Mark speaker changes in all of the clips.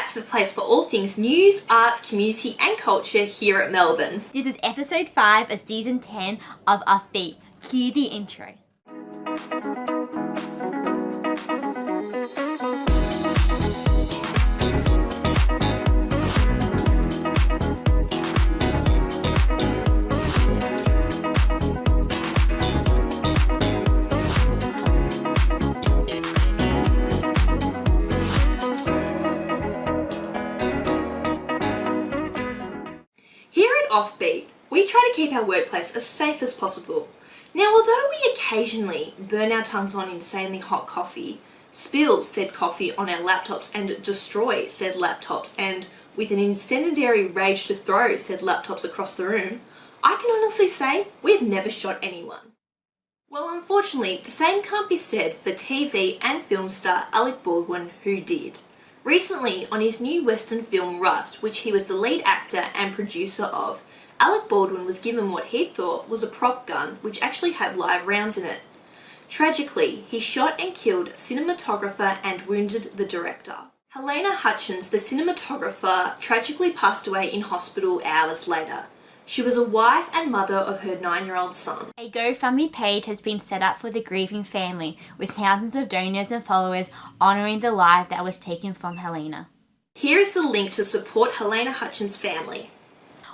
Speaker 1: back to the place for all things news, arts, community and culture here at Melbourne.
Speaker 2: This is episode 5 of season 10 of Offbeat. Cue the intro.
Speaker 1: Offbeat, we try to keep our workplace as safe as possible. Now, although we occasionally burn our tongues on insanely hot coffee, spill said coffee on our laptops and destroy said laptops, and with an incendiary rage to throw said laptops across the room, I can honestly say we've never shot anyone. Well, unfortunately, the same can't be said for TV and film star Alec Baldwin, who did. Recently, on his new Western film Rust, which he was the lead actor and producer of, Alec Baldwin was given what he thought was a prop gun, which actually had live rounds in it. Tragically, he shot and killed cinematographer and wounded the director. Halyna Hutchins, the cinematographer, tragically passed away in hospital hours later. She was a wife and mother of her 9-year-old son.
Speaker 2: A GoFundMe page has been set up for the grieving family, with thousands of donors and followers honouring the life that was taken from Halyna.
Speaker 1: Here is the link to support Halyna Hutchins' family.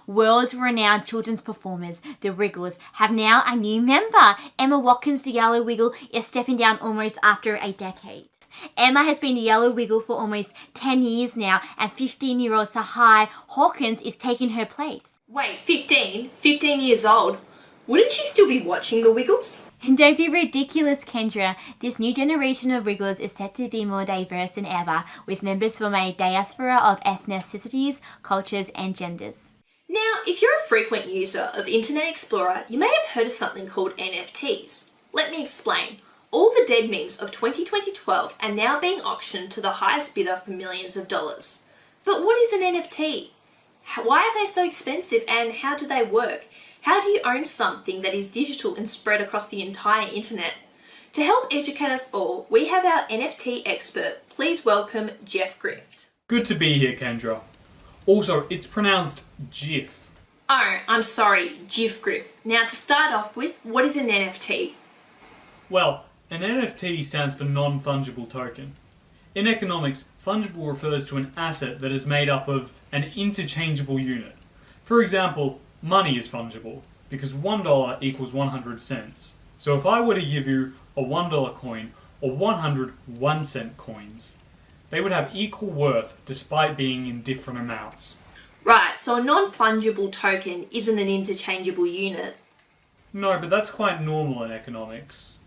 Speaker 2: World-renowned children's performers, the Wriggles, have now a new member. Emma Watkins, the Yellow Wiggle, is stepping down almost after a decade. Emma has been the Yellow Wiggle for almost 10 years now, and 15-year-old Sahai Hawkins is taking her place.
Speaker 1: Wait, 15? 15 years old? Wouldn't she still be watching the Wiggles?
Speaker 2: And don't be ridiculous, Kendra. This new generation of Wrigglers is set to be more diverse than ever, with members from a diaspora of ethnicities, cultures and genders.
Speaker 1: Now, if you're a frequent user of Internet Explorer, you may have heard of something called NFTs. Let me explain. All the dead memes of 2012 are now being auctioned to the highest bidder for millions of dollars. But what is an NFT? Why are they so expensive and how do they work? How do you own something that is digital and spread across the entire internet? To help educate us all, we have our NFT expert. Please welcome Jeff Grift.
Speaker 3: Good to be here, Kendra. Also, it's pronounced GIF.
Speaker 1: Oh, I'm sorry, Jeff Grift. Now to start off with, what is an NFT?
Speaker 3: Well, an NFT stands for non-fungible token. In economics, fungible refers to an asset that is made up of an interchangeable unit. For example, money is fungible because $1 equals 100 cents. So if I were to give you a $1 coin or 100 1-cent coins, they would have equal worth despite being in different amounts.
Speaker 1: Right, so a non-fungible token isn't an interchangeable unit.
Speaker 3: No, but that's quite normal in economics.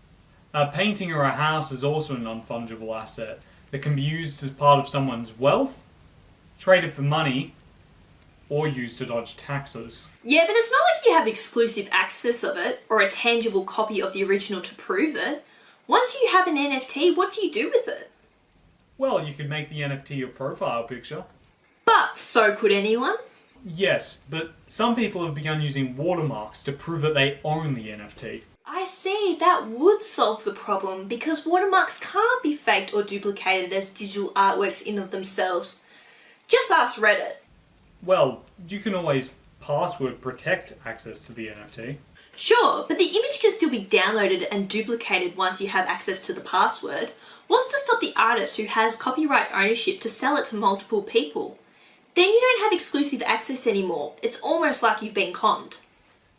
Speaker 3: A painting or a house is also a non-fungible asset that can be used as part of someone's wealth, traded for money, or used to dodge taxes.
Speaker 1: Yeah, but it's not like you have exclusive access of it, or a tangible copy of the original to prove it. Once you have an NFT, what do you do with it?
Speaker 3: Well, you could make the NFT your profile picture.
Speaker 1: But so could anyone.
Speaker 3: Yes, but some people have begun using watermarks to prove that they own the NFT.
Speaker 1: I see, that would solve the problem because watermarks can't be faked or duplicated as digital artworks in of themselves. Just ask Reddit.
Speaker 3: Well, you can always password protect access to the NFT.
Speaker 1: Sure, but the image can still be downloaded and duplicated once you have access to the password. What's to stop the artist who has copyright ownership to sell it to multiple people? Then you don't have exclusive access anymore. It's almost like you've been conned.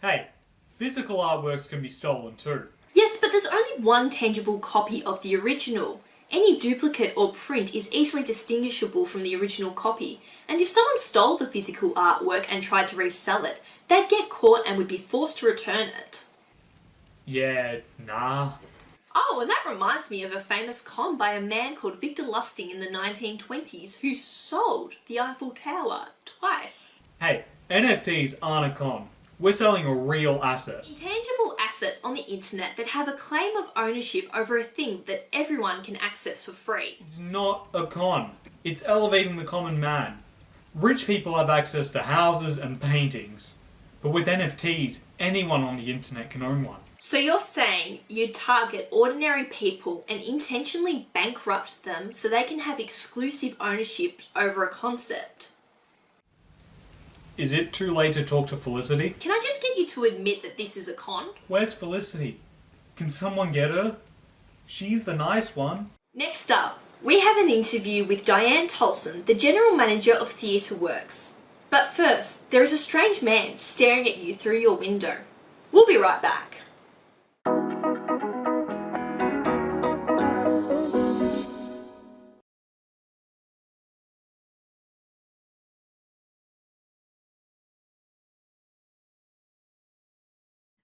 Speaker 3: Hey, physical artworks can be stolen too.
Speaker 1: Yes, but there's only one tangible copy of the original. Any duplicate or print is easily distinguishable from the original copy, and if someone stole the physical artwork and tried to resell it, they'd get caught and would be forced to return it.
Speaker 3: Yeah, nah.
Speaker 1: Oh, and that reminds me of a famous con by a man called Victor Lustig in the 1920s who sold the Eiffel Tower twice.
Speaker 3: Hey, NFTs aren't a con. We're selling a real asset.
Speaker 1: Intangible assets on the internet that have a claim of ownership over a thing that everyone can access for free.
Speaker 3: It's not a con. It's elevating the common man. Rich people have access to houses and paintings. But with NFTs, anyone on the internet can own one.
Speaker 1: So you're saying you'd target ordinary people and intentionally bankrupt them so they can have exclusive ownership over a concept?
Speaker 3: Is it too late to talk to Felicity?
Speaker 1: Can I just get you to admit that this is a con?
Speaker 3: Where's Felicity? Can someone get her? She's the nice one.
Speaker 1: Next up, we have an interview with Diane Tolson, the General Manager of TheatreWorks. But first, there is a strange man staring at you through your window. We'll be right back.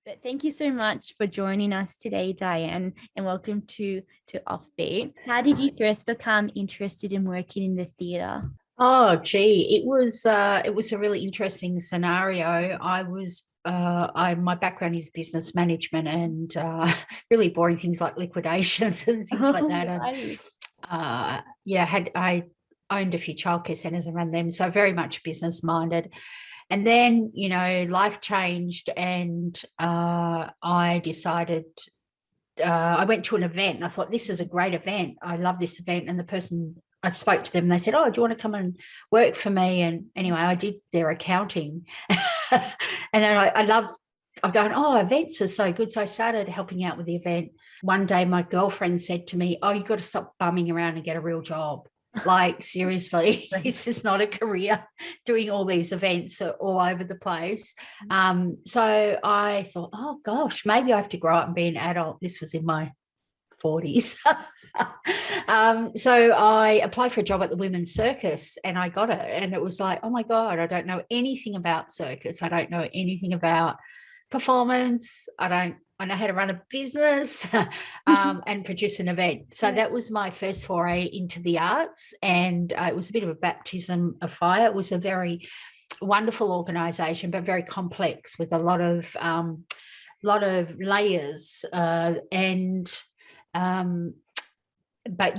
Speaker 2: But thank you so much for joining us today, Diane, and welcome to Offbeat. How did you first become interested in working in the theatre?
Speaker 4: Oh, gee, it was a really interesting scenario. My background is business management and really boring things like liquidations and things like that.
Speaker 2: Right.
Speaker 4: And I owned a few childcare centres and ran them, so very much business minded. And then, life changed, and I decided. I went to an event and I thought, this is a great event. I love this event. And the person, I spoke to them and they said, oh, do you want to come and work for me? And anyway, I did their accounting. And then I'm going, oh, events are so good. So I started helping out with the event. One day my girlfriend said to me, oh, you've got to stop bumming around and get a real job. Like, seriously, this is not a career, doing all these events all over the place. So I thought, oh gosh, maybe I have to grow up and be an adult. This was in my 40s. So I applied for a job at the Women's Circus and I got it. And it was like, oh my God, I don't know anything about circus. I don't know anything about performance. I know how to run a business and produce an event. So that was my first foray into the arts, and it was a bit of a baptism of fire. It was a very wonderful organisation, but very complex with a lot of layers. But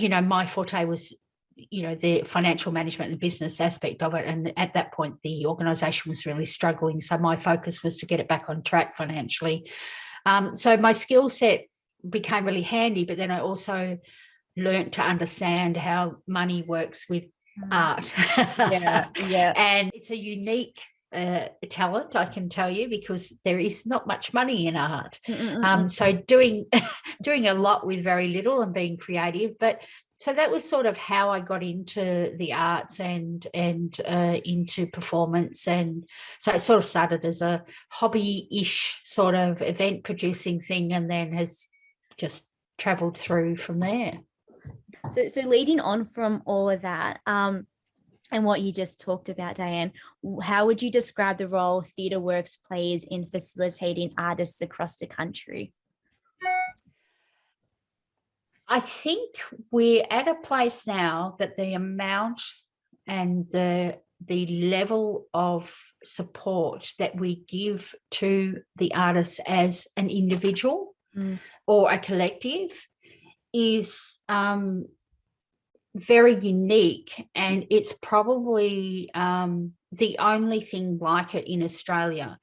Speaker 4: my forte was the financial management and business aspect of it. And at that point, the organisation was really struggling. So my focus was to get it back on track financially. So my skill set became really handy, but then I also learnt to understand how money works with art.
Speaker 2: Yeah.
Speaker 4: And it's a unique talent, I can tell you, because there is not much money in art. So doing a lot with very little and being creative. But so that was sort of how I got into the arts and into performance. And so it sort of started as a hobby-ish sort of event producing thing, and then has just travelled through from there.
Speaker 2: So leading on from all of that, and what you just talked about, Diane, how would you describe the role TheatreWorks plays in facilitating artists across the country?
Speaker 4: I think we're at a place now that the amount and the level of support that we give to the artist as an individual or a collective is very unique, and it's probably the only thing like it in Australia.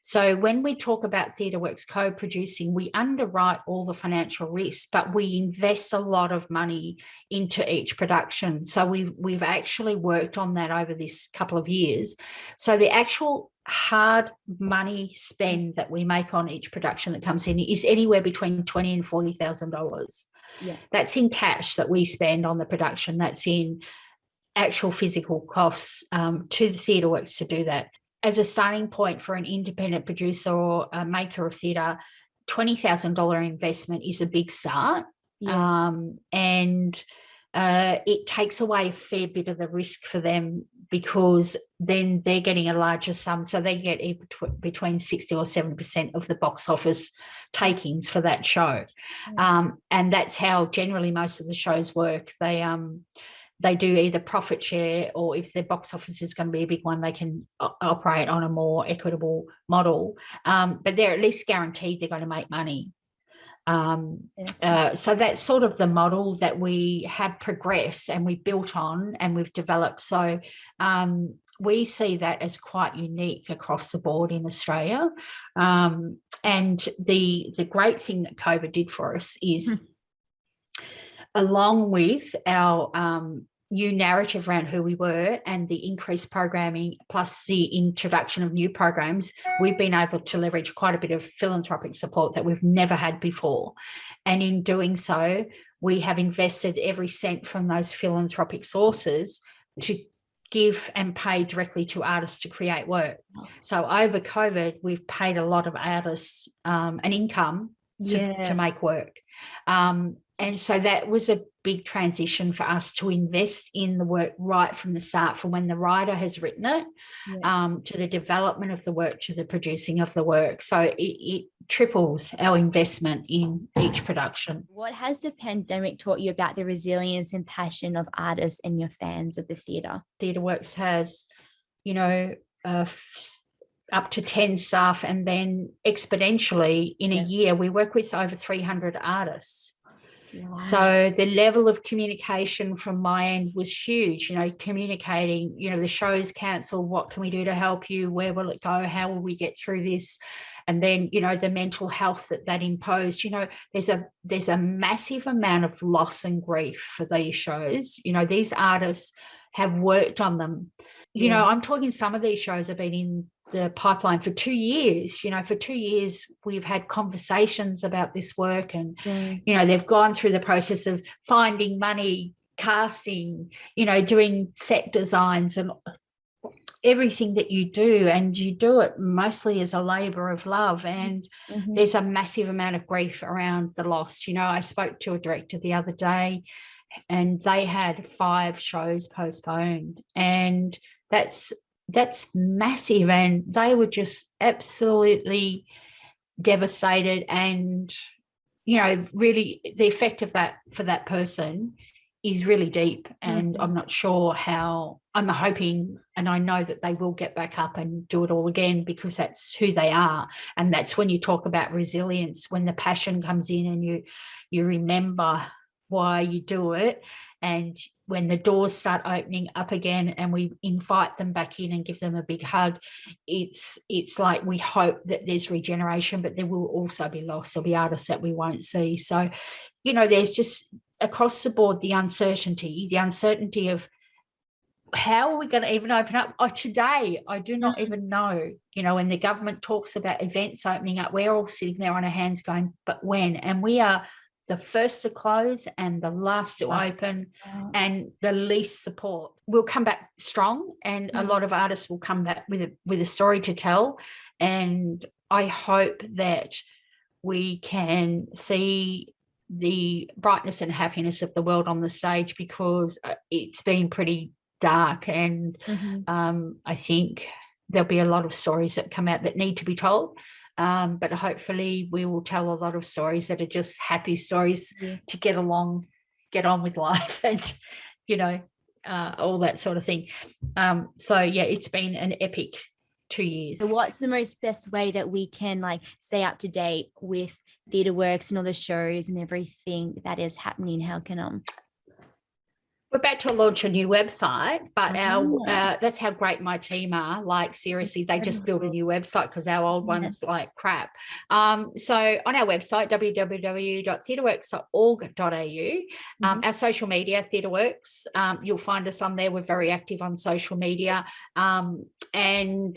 Speaker 4: So when we talk about TheatreWorks co-producing, we underwrite all the financial risks, but we invest a lot of money into each production. So we've actually worked on that over this couple of years. So the actual hard money spend that we make on each production that comes in is anywhere between $20,000 and $40,000.
Speaker 2: Yeah.
Speaker 4: That's in cash that we spend on the production. That's in actual physical costs to the TheatreWorks to do that. As a starting point for an independent producer or a maker of theatre, $20,000 investment is a big start.
Speaker 2: Yeah.
Speaker 4: And it takes away a fair bit of the risk for them, because then they're getting a larger sum. So they get between 60 or 70% of the box office takings for that show. And that's how generally most of the shows work. They do either profit share, or if their box office is going to be a big one, they can operate on a more equitable model. But they're at least guaranteed they're going to make money. So that's sort of the model that we have progressed and we've built on and we've developed. So we see that as quite unique across the board in Australia. And the great thing that COVID did for us is, along with our new narrative around who we were and the increased programming plus the introduction of new programs, we've been able to leverage quite a bit of philanthropic support that we've never had before. And in doing so, we have invested every cent from those philanthropic sources to give and pay directly to artists to create work. So over COVID, we've paid a lot of artists an income to make work. And so that was a big transition for us to invest in the work right from the start, from when the writer has written it, to the development of the work, to the producing of the work. So it triples our investment in each production.
Speaker 2: What has the pandemic taught you about the resilience and passion of artists and your fans of the theatre?
Speaker 4: TheatreWorks has, up to 10 staff, and then exponentially in a year, we work with over 300 artists. Wow. So the level of communication from my end was huge, communicating, the show's cancelled, what can we do to help you? Where will it go? How will we get through this? And then, the mental health that imposed, there's a massive amount of loss and grief for these shows. These artists have worked on them. I'm talking, some of these shows have been in the pipeline for 2 years. For 2 years we've had conversations about this work, and they've gone through the process of finding money, casting, doing set designs and everything that you do, and you do it mostly as a labor of love. And there's a massive amount of grief around the loss. I spoke to a director the other day, and they had 5 shows postponed, and that's massive, and they were just absolutely devastated. And really the effect of that for that person is really deep, and I'm not sure how. I'm hoping, and I know that they will get back up and do it all again, because that's who they are. And that's when you talk about resilience, when the passion comes in and you remember why you do it. And when the doors start opening up again and we invite them back in and give them a big hug, it's like we hope that there's regeneration, but there will also be loss. There'll be artists that we won't see. So, there's just across the board the uncertainty of how are we going to even open up? Today, I do not even know. When the government talks about events opening up, we're all sitting there on our hands going, but when? And we are the first to close and the last to open, and the least support. We'll come back strong, and a lot of artists will come back with a story to tell. And I hope that we can see the brightness and happiness of the world on the stage, because it's been pretty dark, and I think there'll be a lot of stories that come out that need to be told. But hopefully we will tell a lot of stories that are just happy stories to get on with life, and all that sort of thing. It's been an epic 2 years.
Speaker 2: So what's the best way that we can stay up to date with TheatreWorks and all the shows and everything that is happening? How can
Speaker 4: we're about to launch a new website, but that's how great my team are. Seriously, they just built a new website because our old one's like crap. So on our website, www.theatreworks.org.au, our social media, TheatreWorks, you'll find us on there. We're very active on social media. And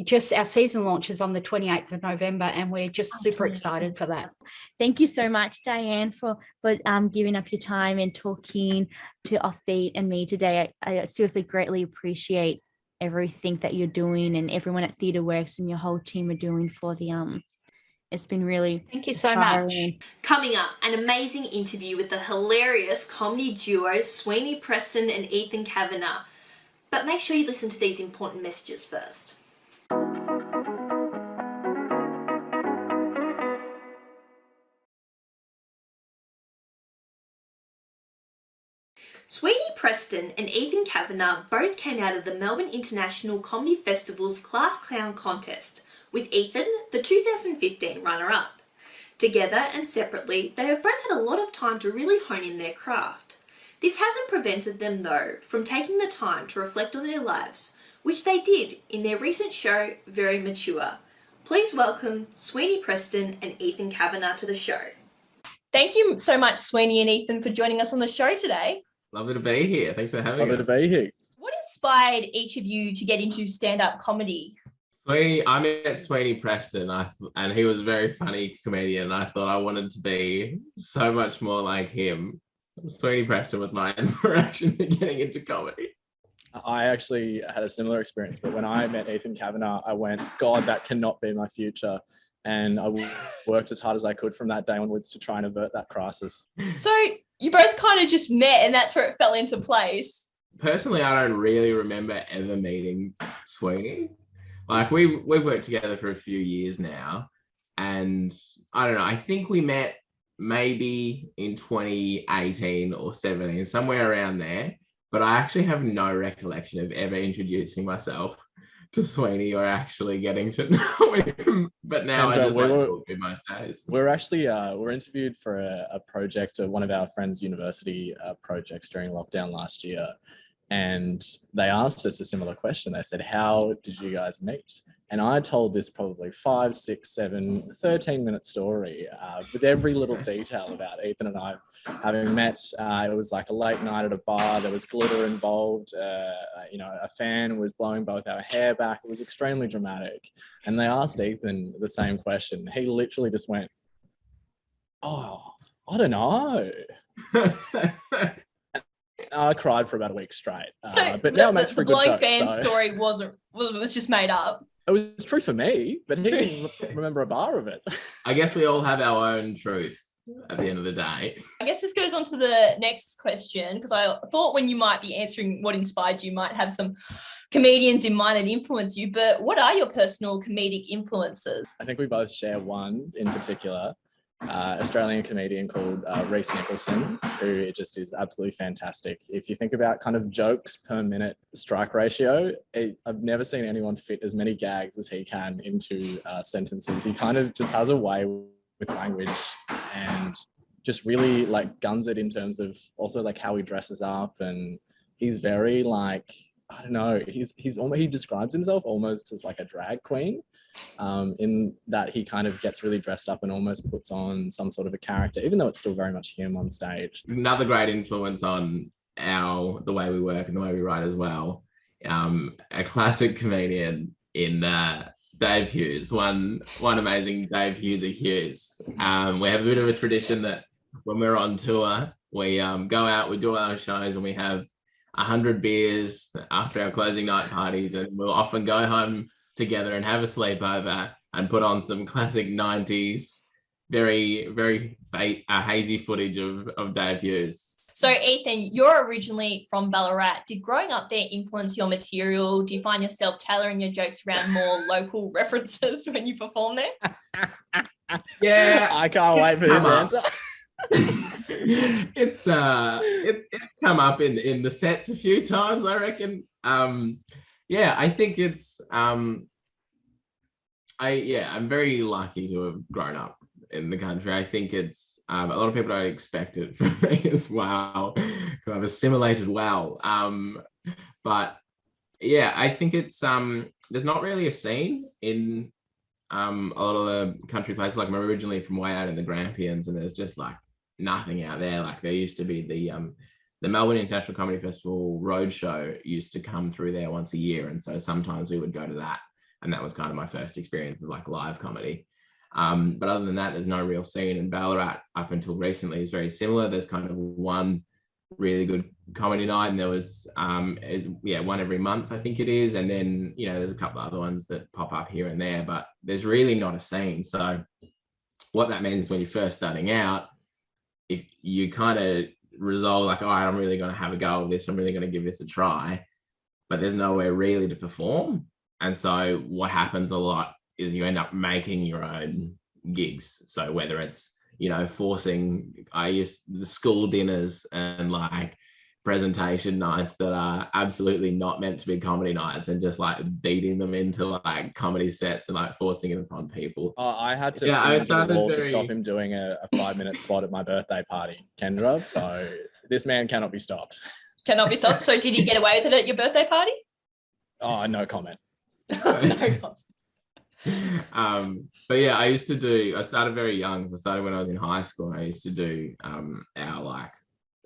Speaker 4: just our season launches on the 28th of November, and we're just super excited for that.
Speaker 2: Thank you so much, Dianne, for giving up your time and talking to Offbeat and me today. I seriously greatly appreciate everything that you're doing, and everyone at TheatreWorks and your whole team are doing for the it's been really
Speaker 4: thank you so much.
Speaker 1: Coming up, an amazing interview with the hilarious comedy duo Sweeney, Preston and Ethan Cavanagh. But make sure you listen to these important messages first. Sweeney Preston and Ethan Cavanagh both came out of the Melbourne International Comedy Festival's Class Clown contest, with Ethan the 2015 runner-up. Together and separately, they have both had a lot of time to really hone in their craft. This hasn't prevented them, though, from taking the time to reflect on their lives, which they did in their recent show, Very Mature. Please welcome Sweeney Preston and Ethan Kavanagh to the show.
Speaker 5: Thank you so much, Sweeney and Ethan, for joining us on the show today.
Speaker 6: Lovely to be here. Thanks for having us.
Speaker 7: Lovely to be here.
Speaker 5: What inspired each of you to get into stand-up comedy?
Speaker 6: I met Sweeney Preston, and he was a very funny comedian. I thought I wanted to be so much more like him. Sweeney Preston was my inspiration for getting into comedy.
Speaker 7: I actually had a similar experience, but when I met Ethan Kavanagh, I went, God, that cannot be my future. And I worked as hard as I could from that day onwards to try and avert that crisis.
Speaker 5: So you both kind of just met and that's where it fell into place.
Speaker 6: Personally, I don't really remember ever meeting Sweeney. Like we've worked together for a few years now, and I don't know, I think we met maybe in 2018 or 17, somewhere around there, but I actually have no recollection of ever introducing myself to Sweeney or actually getting to know him. But now I just talk to him most days.
Speaker 7: We're actually we're interviewed for a project of one of our friends' university projects during lockdown last year. And they asked us a similar question. They said, how did you guys meet? And I told this probably 5, 6, 7, 13-minute story with every little detail about Ethan and I having met. It was like a late night at a bar. There was glitter involved. A fan was blowing both our hair back. It was extremely dramatic. And they asked Ethan the same question. He literally just went, oh, I don't know. I cried for about a week straight, but now it makes for a good joke.
Speaker 5: The blowing fan story was just made up.
Speaker 7: It was true for me, but he didn't remember a bar of it.
Speaker 6: I guess we all have our own truth at the end of the day.
Speaker 5: I guess this goes on to the next question, because I thought when you might be answering what inspired you, might have some comedians in mind that influence you, but what are your personal comedic influences?
Speaker 7: I think we both share one in particular. Australian comedian called Reese Nicholson, who just is absolutely fantastic. If you think about kind of jokes per minute strike ratio, I've never seen anyone fit as many gags as he can into sentences. He kind of just has a way with language and just really like guns it in terms of also like how he dresses up, and he's very like, I don't know, he describes himself almost as like a drag queen, in that he kind of gets really dressed up and almost puts on some sort of a character, even though it's still very much him on stage.
Speaker 6: Another great influence on the way we work and the way we write as well. A classic comedian in Dave Hughes, one amazing Dave Hughes. We have a bit of a tradition that when we're on tour, we go out, we do our shows, and we have 100 beers after our closing night parties, and we'll often go home together and have a sleepover and put on some classic 90s, very, very hazy footage of Dave Hughes.
Speaker 5: So Ethan, you're originally from Ballarat. Did growing up there influence your material? Do you find yourself tailoring your jokes around more local references when you perform there?
Speaker 6: Yeah.
Speaker 7: I can't wait for this answer.
Speaker 6: It's come up in the sets a few times, I reckon. I think it's I'm very lucky to have grown up in the country. I think it's a lot of people don't expect it from me as well, who I've assimilated well. But yeah, I think it's there's not really a scene in a lot of the country places. Like I'm originally from way out in the Grampians, and there's just like nothing out there. Like there used to be the Melbourne International Comedy Festival roadshow used to come through there once a year, and so sometimes we would go to that, and that was kind of my first experience of like live comedy. But other than that, there's no real scene. In Ballarat up until recently is very similar. There's kind of one really good comedy night, and there was one every month, I think it is, and then there's a couple of other ones that pop up here and there, but there's really not a scene. So what that means is when you're first starting out, if you kind of resolve like, all right, I'm really going to have a go of this, I'm really going to give this a try, but there's nowhere really to perform. And so what happens a lot is you end up making your own gigs. So whether it's forcing, I use the school dinners and like presentation nights that are absolutely not meant to be comedy nights, and just like beating them into like comedy sets and like forcing it upon people.
Speaker 7: I had to to stop him doing a 5-minute spot at my birthday party, Kendra. So this man cannot be stopped.
Speaker 5: Cannot be stopped. So did he get away with it at your birthday party?
Speaker 7: Oh, no comment.
Speaker 5: No God.
Speaker 6: But yeah, I started very young. So I started when I was in high school. I used to do our like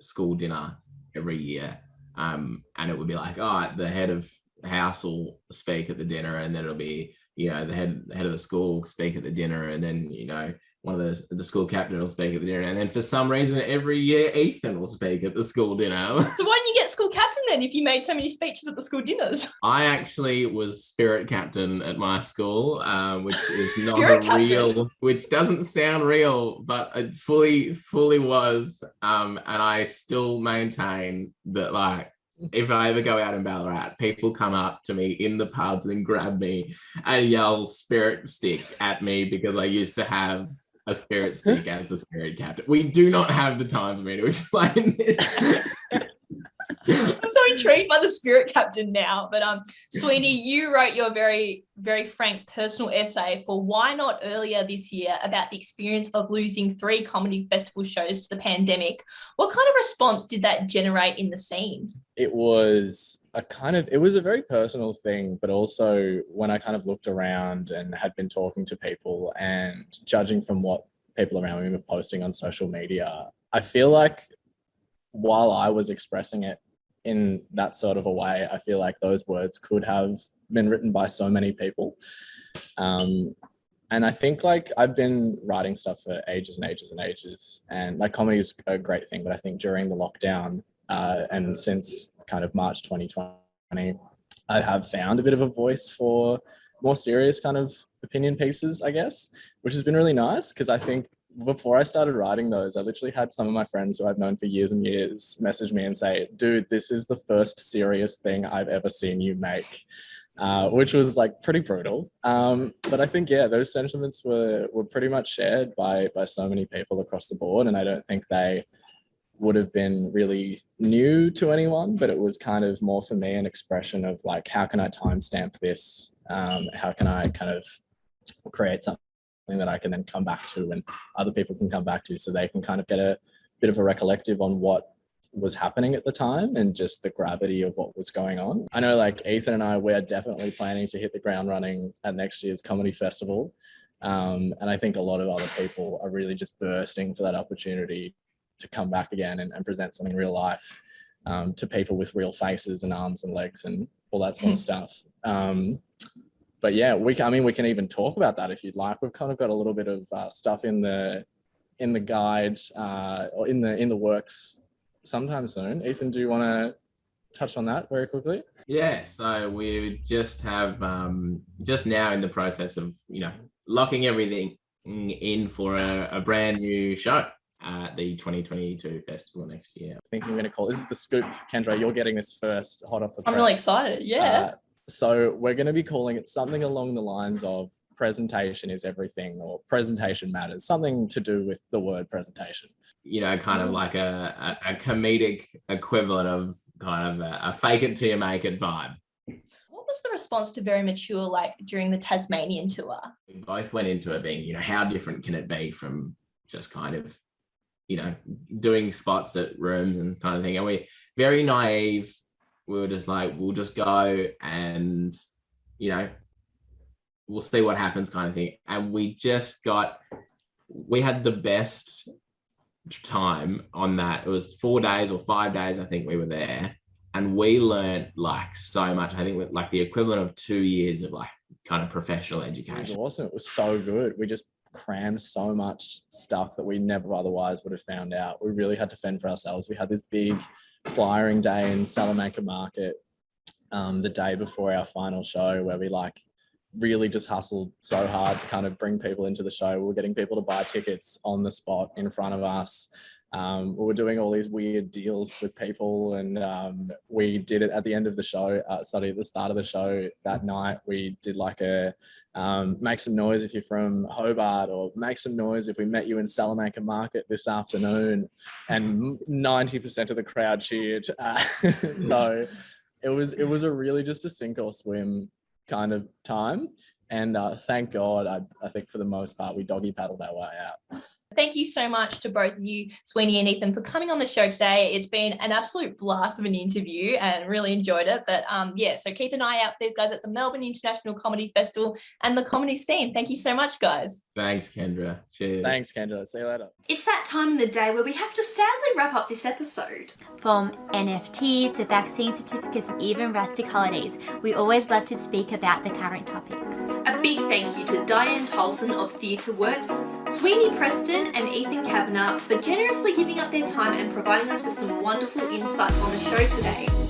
Speaker 6: school dinner every year. And it would be like, oh, the head of house will speak at the dinner, and then it'll be, you know, the head of the school speak at the dinner, and then, you know, one of the school captain will speak at the dinner, and then for some reason every year Ethan will speak at the school dinner.
Speaker 5: So why didn't you get school captain then if you made so many speeches at the school dinners?
Speaker 6: I actually was spirit captain at my school, which is not
Speaker 5: Spirit
Speaker 6: a
Speaker 5: captain.
Speaker 6: real, which doesn't sound real, but it fully was. And I still maintain that, like, if I ever go out in Ballarat, people come up to me in the pubs and grab me and yell spirit stick at me because I used to have a spirit stick as the spirit captain. We do not have the time for me to explain this.
Speaker 5: I'm so intrigued by the spirit captain now. But Sweeney, you wrote your very, very frank personal essay for Why Not earlier this year about the experience of losing 3 comedy festival shows to the pandemic. What kind of response did that generate in the scene?
Speaker 7: It was a very personal thing, but also when I kind of looked around and had been talking to people and judging from what people around me were posting on social media, I feel like while I was expressing it in that sort of a way, I feel like those words could have been written by so many people. And I think, like, I've been writing stuff for ages and ages and ages, and like comedy is a great thing, but I think during the lockdown and since kind of March 2020, I have found a bit of a voice for more serious kind of opinion pieces, I guess, which has been really nice, because I think before I started writing those, I literally had some of my friends who I've known for years and years message me and say, dude, this is the first serious thing I've ever seen you make, which was like pretty brutal. But I think, yeah, those sentiments were pretty much shared by so many people across the board. And I don't think they would have been really new to anyone, but it was kind of more for me an expression of like, how can I timestamp this? How can I kind of create something that I can then come back to and other people can come back to, so they can kind of get a bit of a recollective on what was happening at the time and just the gravity of what was going on. I know, like, Ethan and I, we're definitely planning to hit the ground running at next year's comedy festival. And I think a lot of other people are really just bursting for that opportunity to come back again and present something real life to people with real faces and arms and legs and all that sort of stuff. But yeah, we can even talk about that if you'd like. We've kind of got a little bit of stuff in the guide or in the works sometime soon. Ethan, do you want to touch on that very quickly?
Speaker 6: Yeah, so we just have just now in the process of, you know, locking everything in for a brand new show at the 2022 festival next year.
Speaker 7: I think we're going to call this is the scoop. Kendra, you're getting this first, hot off the press.
Speaker 5: I'm really excited. Yeah.
Speaker 7: So we're going to be calling it something along the lines of presentation is everything, or presentation matters, something to do with the word presentation.
Speaker 6: You know, kind of like a comedic equivalent of kind of a fake it till you make it vibe.
Speaker 5: What was the response to Very Mature like during the Tasmanian tour?
Speaker 6: We both went into it being, you know, how different can it be from just kind of, you know, doing spots at rooms and kind of thing. And we very naive. We were just like, we'll just go and, you know, we'll see what happens kind of thing. And we had the best time on that. It was 4 days or 5 days, I think we were there. And we learned like so much. I think like the equivalent of 2 years of like kind of professional education.
Speaker 7: It was awesome. It was so good. We just crammed so much stuff that we never otherwise would have found out. We really had to fend for ourselves. We had this big flyering day in Salamanca Market the day before our final show, where we like really just hustled so hard to kind of bring people into the show. We were getting people to buy tickets on the spot in front of us. We were doing all these weird deals with people, and we did it at the end of the show. Sorry, at the start of the show that night, we did like a make some noise if you're from Hobart, or make some noise if we met you in Salamanca Market this afternoon, and 90% of the crowd cheered. So it was a really just a sink or swim kind of time, and thank God, I think for the most part we doggy paddled our way out.
Speaker 5: thank you so much to both of you, Sweeney and Ethan, for coming on the show today. It's been an absolute blast of an interview and really enjoyed it. But yeah, so keep an eye out for these guys at the Melbourne International Comedy Festival and the comedy scene. Thank you so much, guys.
Speaker 6: Thanks, Kendra. Cheers.
Speaker 7: Thanks, Kendra. See you later.
Speaker 1: It's that time in the day where we have to sadly wrap up this episode.
Speaker 2: From NFTs to vaccine certificates and even rustic holidays, we always love to speak about the current topics.
Speaker 1: A big thank you to Diane Tolson of TheatreWorks, Sweeney Preston and Ethan Kavanagh for generously giving up their time and providing us with some wonderful insights on the show today.